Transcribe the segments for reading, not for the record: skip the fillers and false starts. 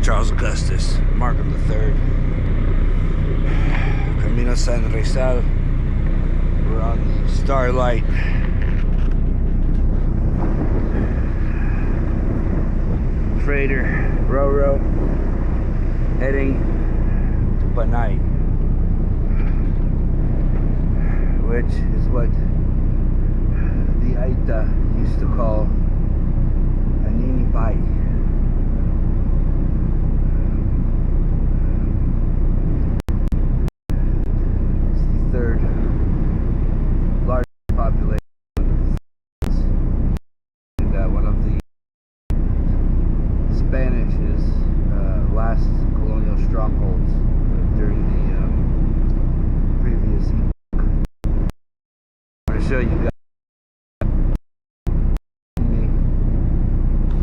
Charles Augustus, Markham III. Camino SanRizal. We're on the Starlight. Freighter Roro heading to Panay, which is what the Aita used to call Anini Pai. It's the third largest population and one of the Spanish's last colonial strongholds during the previous epoch. I'm going to show you guys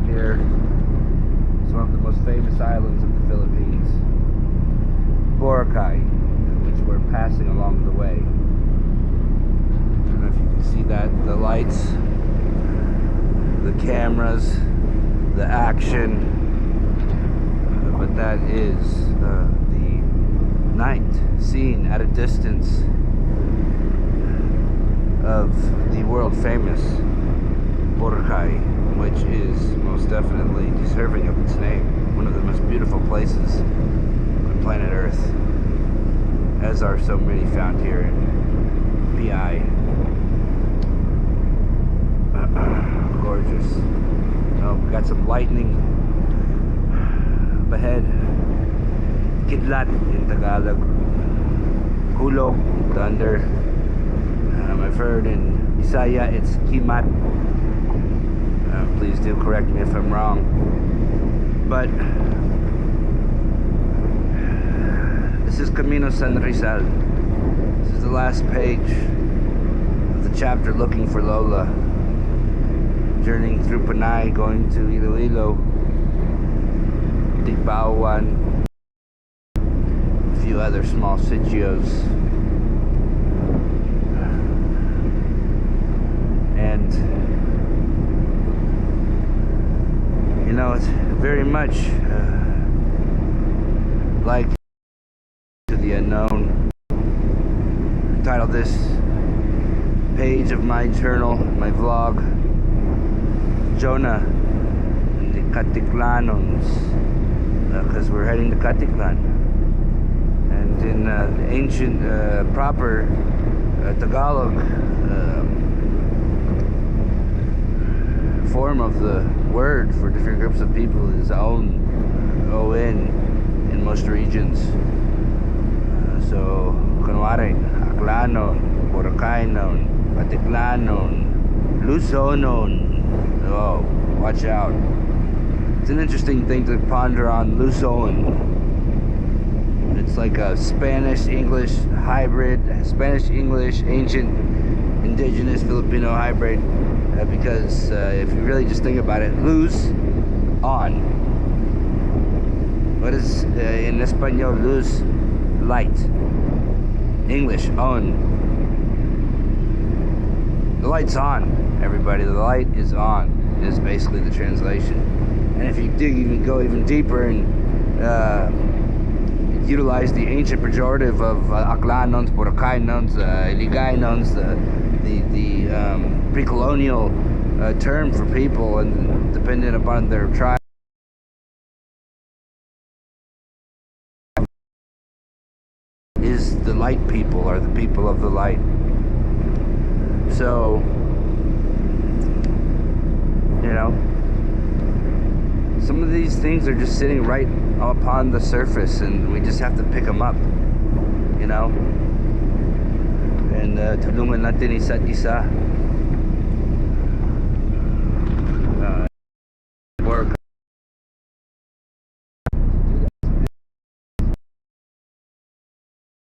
here. It's one of the most famous islands of the Philippines, Boracay, which we're passing along the way. I don't know if you can see that, the lights, the cameras, the action, but that is the night scene at a distance of the world famous Boracay, which is most definitely deserving of its name. One of the most beautiful places on planet Earth, as are so many found here in PI. Gorgeous. Oh, we got some lightning up ahead. Kidlat in Tagalog. Kulog, thunder. I've heard in Bisaya it's Kimat. Please do correct me if I'm wrong. But this is Camino SanRizal. This is the last page of the chapter looking for Lola. Journeying through Panay, going to Iloilo, Digbawan, a few other small sitios. And you know, it's very much like To the Unknown. I titled this page of my journal, my vlog, Jonah and the Katiklanons, because we're heading to Katiklan. And in the ancient proper Tagalog form of the word for different groups of people is on, O-N in most regions. So kunwari, Aklanon, Boracaynon, Katiklanon, Luzonon. Oh, watch out. It's an interesting thing to ponder on, Luzon. It's like a Spanish-English hybrid, Spanish-English, ancient, indigenous Filipino hybrid. Because if you really just think about it, luz, on. What is, in Espanol, luz, light. English, on. The light's on, everybody. The light is on, is basically the translation. And if you go even deeper and utilize the ancient pejorative of Aklanons, Boracaynos, Iligaynons, the pre-colonial term for people, and dependent upon their tribe, is the light people, or the people of the light. So, you know, some of these things are just sitting right upon the surface, and we just have to pick them up, you know, and tulungan natin isa't isa. Work.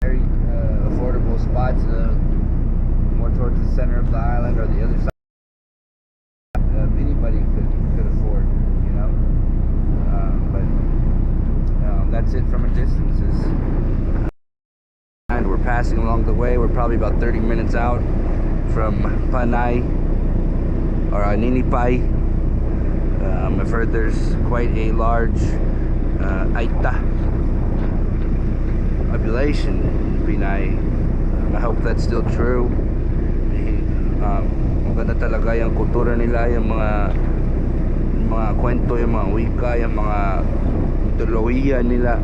Very affordable spots, more towards the center of the island or the other side. Anybody could afford, you know. But that's it from a distance. And we're passing along the way. We're probably about 30 minutes out from Panay or Ninipay. I've heard there's quite a large Aita population in Pinay. I hope that's still true. Maganda talaga yung kultura nila, yung mga kwento, yung mga wika, yung mga mitolohiya nila.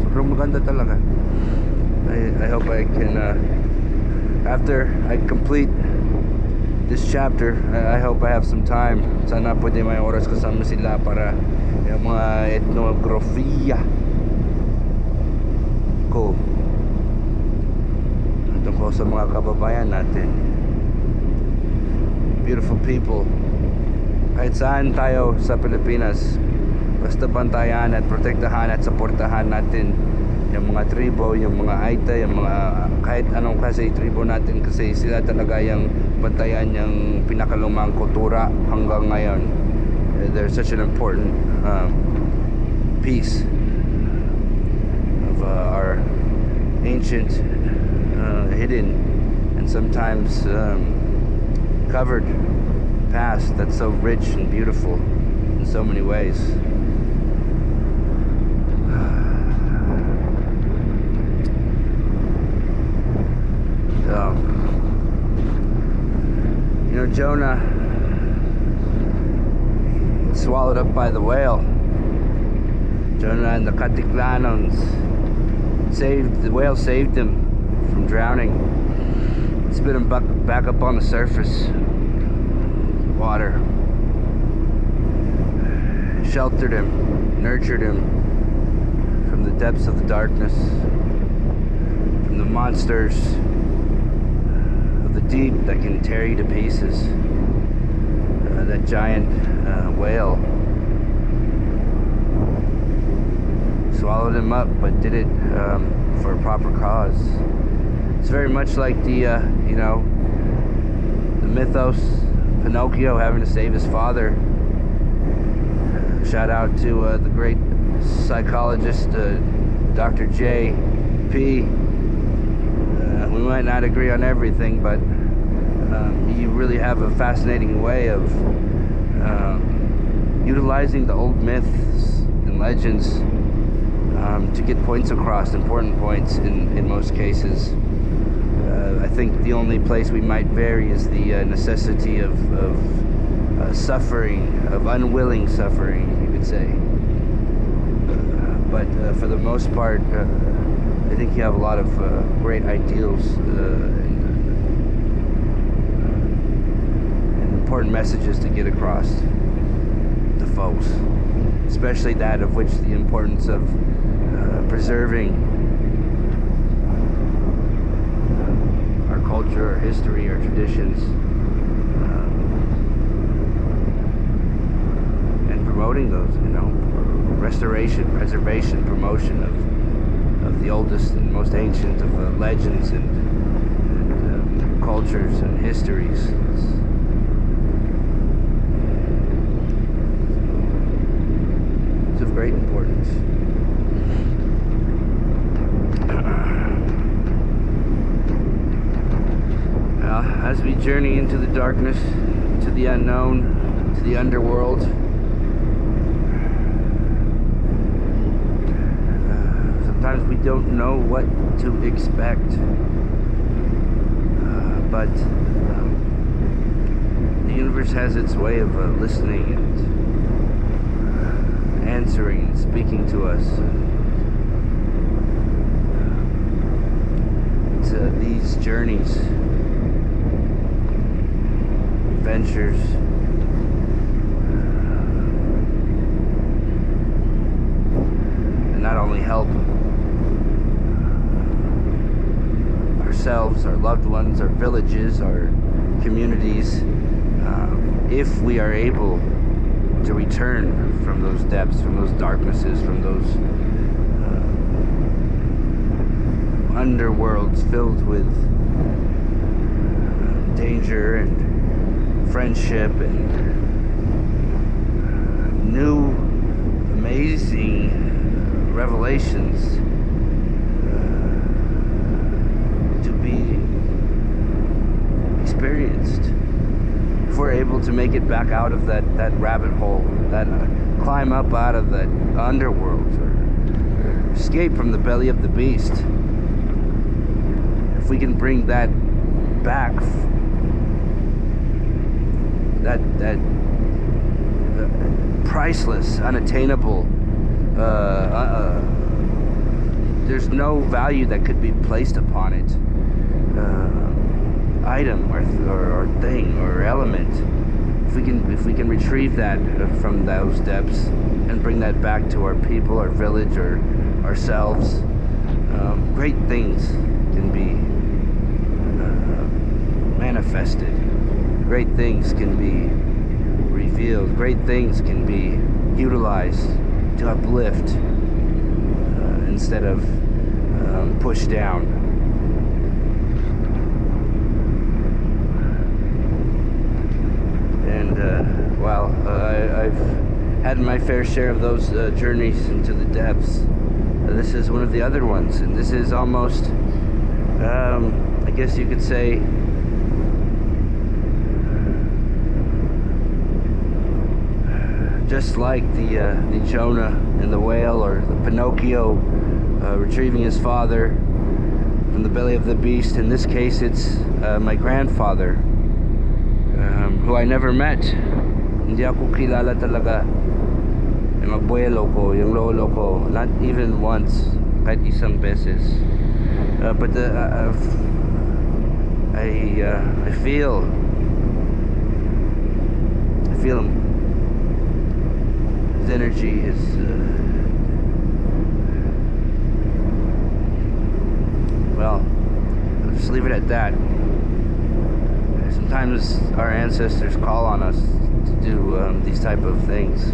Sobrang maganda talaga. I hope I can after I complete this chapter, I hope I have some time. Sana pwede may oras kasama sila para yung mga etnografiya ko tungkol sa mga kababayan natin. Beautiful people. Kahit saan tayo sa Pilipinas, basta bantayan at protektahan at suportahan natin yung mga tribo, yung mga Aita, yung mga kahit anong kasi tribo natin, kasi sila talaga yung bantayan yung pinakalumang kultura hanggang ngayon. They're such an important piece of our ancient, hidden, and sometimes covered past that's so rich and beautiful in so many ways. So, you know, Jonah swallowed up by the whale. Jonah and the Katiklanons the whale saved him from drowning. Spit him back up on the surface water. Sheltered him, nurtured him from the depths of the darkness, from the monsters of the deep that can tear you to pieces. That giant whale swallowed him up, but did it for a proper cause. It's very much like the mythos, Pinocchio having to save his father. Shout out to the great psychologist, Dr. J.P. We might not agree on everything, but you really have a fascinating way of utilizing the old myths and legends to get points across, important points in most cases. I think the only place we might vary is the necessity of suffering, of unwilling suffering, you could say. But for the most part, I think you have a lot of great ideals and important messages to get across to folks, especially that of which the importance of preserving our culture, our history, our traditions, and promoting those, restoration, preservation, promotion of the oldest and most ancient of legends and cultures and histories. It's of great importance. As we journey into the darkness, to the unknown, to the underworld, sometimes we don't know what to expect, but the universe has its way of listening and answering and speaking to us. It's these journeys, adventures, and not only help ourselves, our loved ones, our villages, our communities, if we are able to return from those depths, from those darknesses, from those underworlds filled with danger and friendship and new amazing revelations to be experienced. If we're able to make it back out of that rabbit hole, that climb up out of the underworld or escape from the belly of the beast. If we can bring that back, that priceless, unattainable, there's no value that could be placed upon it, item or thing or element. If we can retrieve that from those depths and bring that back to our people, our village, or ourselves, great things can be manifested. Great things can be revealed. Great things can be utilized to uplift instead of push down. And I've had my fair share of those journeys into the depths. This is one of the other ones, and this is almost, I guess you could say, just like the Jonah and the whale, or the Pinocchio retrieving his father from the belly of the beast. In this case, it's my grandfather, who I never met. Hindi ako kilala talaga. Yung abuelo ko, yung lolo ko, not even once, kahit isang beses. But I feel him. His energy is well, I'll just leave it at that. Sometimes our ancestors call on us to do these type of things,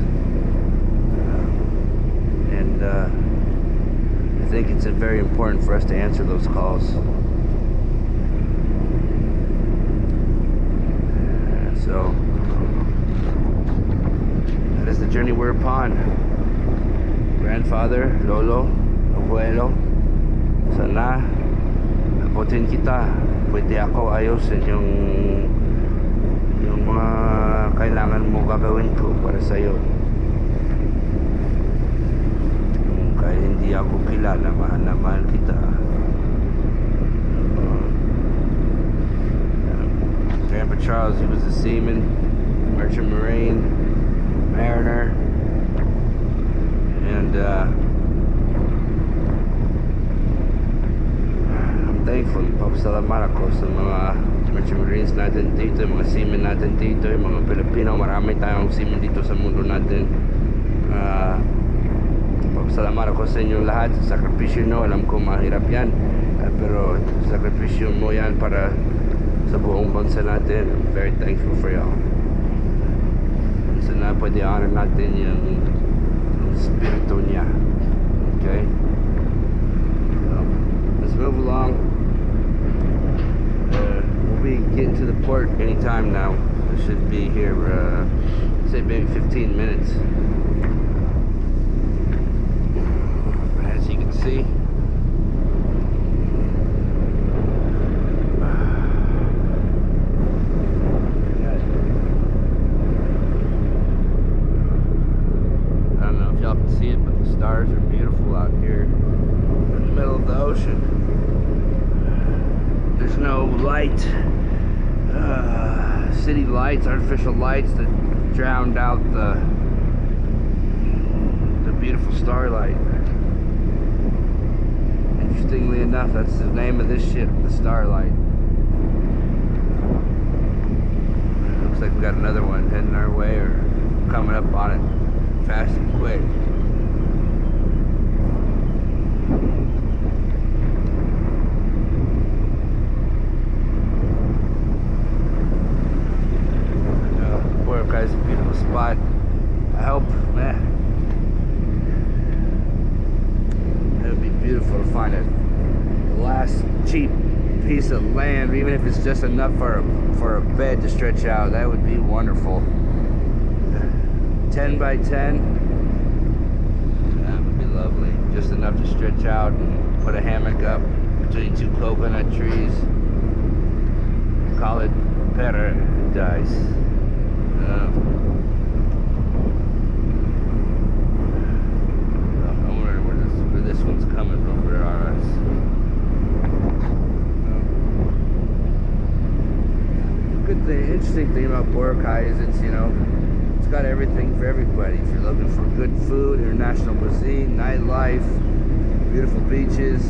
and I think it's very important for us to answer those calls. So that is the journey we're upon. Grandfather, lolo, abuelo, sana abutin kita. Pwede ako ayusin yung mga kailangan mo gagawin ko para sa'yo. Kahit hindi ako kilala, mahal na mahal kita. Grandpa Charles, he was a seaman, merchant marine, mariner, and I'm thankful. Papasalamat ako sa mga merchant marines natin dito, yung mga seamen natin dito, yung mga Pilipino. Marami tayong seamen dito sa mundo natin. Papasalamat ako sa inyong lahat sa sakripisyo nyo. Alam ko mahirap yan, pero sakripisyo mo yan para sa buong bansa natin. I'm very thankful for y'all. Sana pwede honor natin yung spirito niya. Okay? So, let's move along. We'll be getting to the port anytime now. We should be here, say maybe 15 minutes. As you can see, stars are beautiful out here in the middle of the ocean. There's no light, city lights, artificial lights that drowned out the beautiful starlight. Interestingly enough, that's the name of this ship, the Starlight. Looks like we got another one heading our way or coming up on it fast and quick. Guys, a beautiful spot. I hope, man, it would be beautiful to find a last cheap piece of land, even if it's just enough for a bed to stretch out. That would be wonderful. 10 by 10. That would be lovely. Just enough to stretch out and put a hammock up between two coconut trees. Call it paradise. Boracay is, it's got everything for everybody. If you're looking for good food, international cuisine, nightlife, beautiful beaches,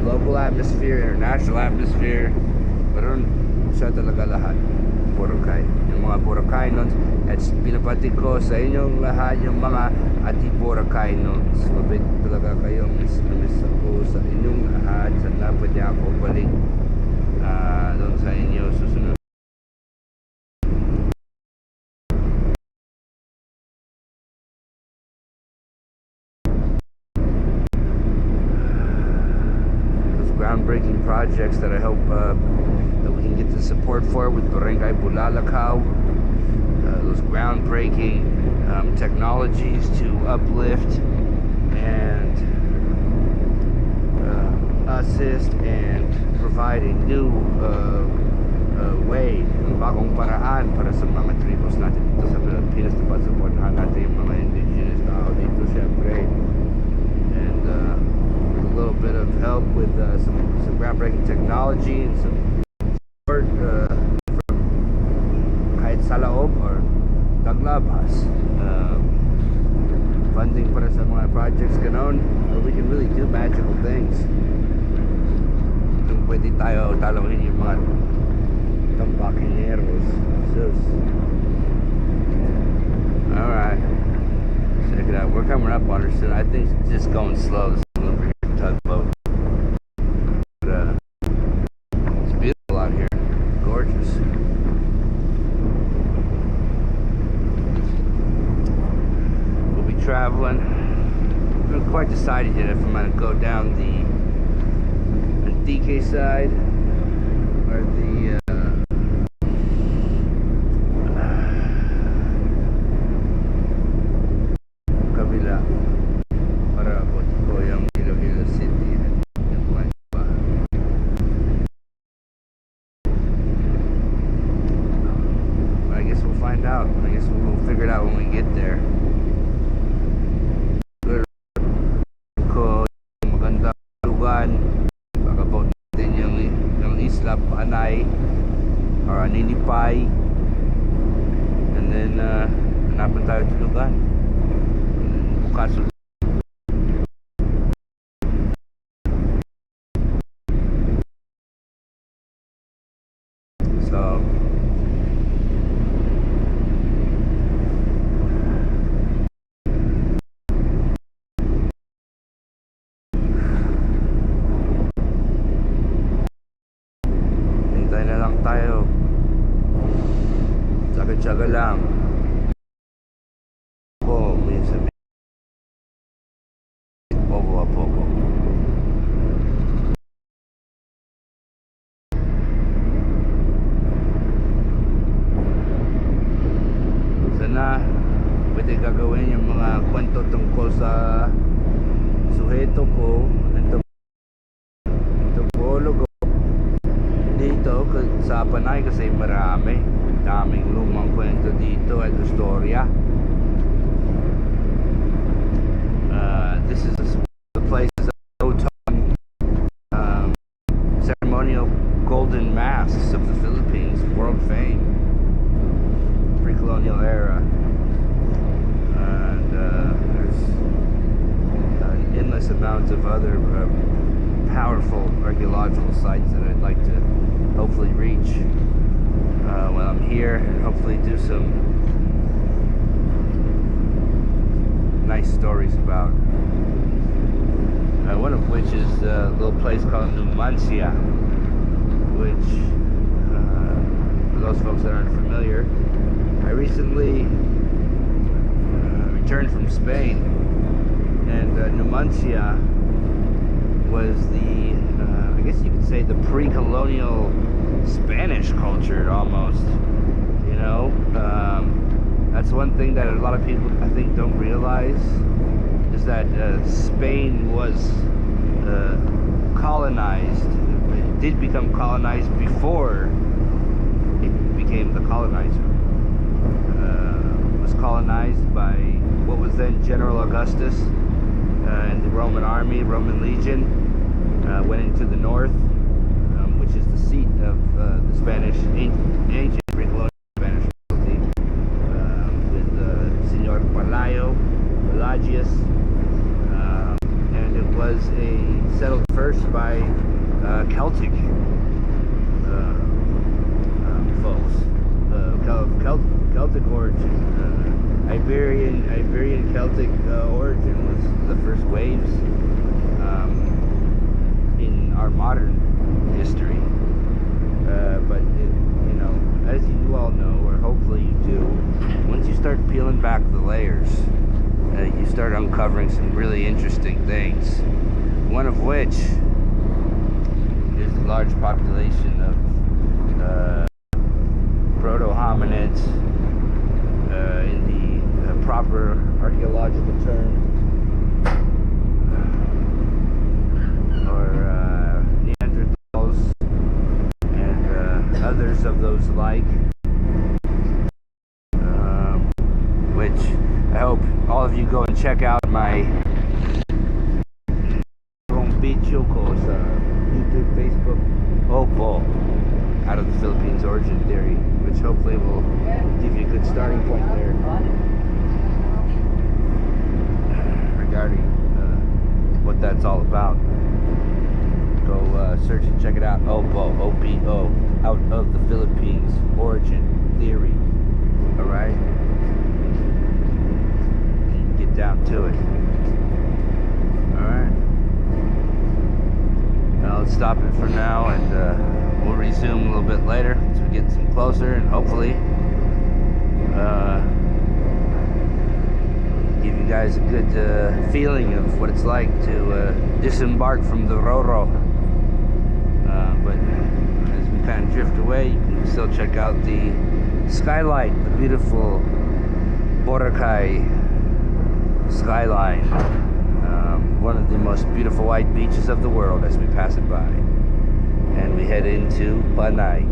local atmosphere, international atmosphere, meron siya talaga lahat. Boracay. Yung mga Boracaynos, at pinapati ko sa inyong lahat yung mga ati Boracaynos. Mabait talaga kayo. Miss ako sa inyong lahat. Sana pwede ako balik doon sa inyo susunod. Those groundbreaking projects that I hope that we can get the support for with Barangay Bulalakaw. Those groundbreaking technologies to uplift and assist and provide a new way, bagong paraan para sa mga tribus natin dito sa Pilipinas na pagsuportahan natin yung mga indigenous tao dito syempre, and with a little bit of help with some groundbreaking technology and some support kahit sa loob or taglabas, funding para sa mga projects ganon, we can really do magical things. Kung pwede tayo talawin yung mga tampakineros. Alright, check it out. We're coming up on her soon. I think it's just going slow. This little tugboat. But, it's beautiful out here. Gorgeous. We'll be traveling. I haven't quite decided yet if I'm going to go down the Antique side or the kabila para abot ko yung Iloilo City at yung mga iba. I guess we'll find out. I guess we'll figure it out when we get there. Good ko maganda lugan. Pag-abot natin yung Isla Panay or Aninipay, and then hanapan tayo tulugan. Bukas ulit. So hintay na lang tayo. Tsaga-tsaga lang. May sabihin poco a poco. Sana pwede gagawin yung mga kwento tungkol sa suheto ko, antropologo dito sa Panay, kasi daming lumang kwento dito at istorya. This is the place that ceremonial golden masks of the Philippines, world fame, pre-colonial era, and there's an endless amount of other powerful archaeological sites that I'd like to hopefully reach when I'm here, and hopefully do some nice stories about. One of which is a little place called Numancia, which for those folks that aren't familiar, I recently returned from Spain, and Numancia was the I guess you could say the pre-colonial Spanish culture almost, that's one thing that a lot of people I think don't realize, is that Spain was colonized. It did become colonized before it became the colonizer. It was colonized by what was then General Augustus and the Roman army, Roman legion, went into the north, which which is the seat of the Spanish, ancient Greek-colonial Spanish royalty, with Senor Pelagius, and it was settled first by Celtic folks, Celtic origin, Iberian Celtic origin was the first waves in our modern history. But as you all know, or hopefully you do, once you start peeling back the layers, you start uncovering some really interesting things. One of which is the large population of proto-hominids, in the proper archaeological term, or Neanderthals and others of those like, which I hope all of you go and check out my YouTube, Facebook, Oppo, out of the Philippines origin theory, which hopefully will give you a good starting point there regarding what that's all about. Go search and check it out. Oppo, O-P-O, out of the Philippines origin theory. Alright? Get down to it. Alright? Let's stop it for now, and we'll resume a little bit later as we get some closer, and hopefully give you guys a good feeling of what it's like to disembark from the Roro. But as we kind of drift away, you can still check out the skylight, the beautiful Boracay skyline. One of the most beautiful white beaches of the world as we pass it by. And we head into Panay.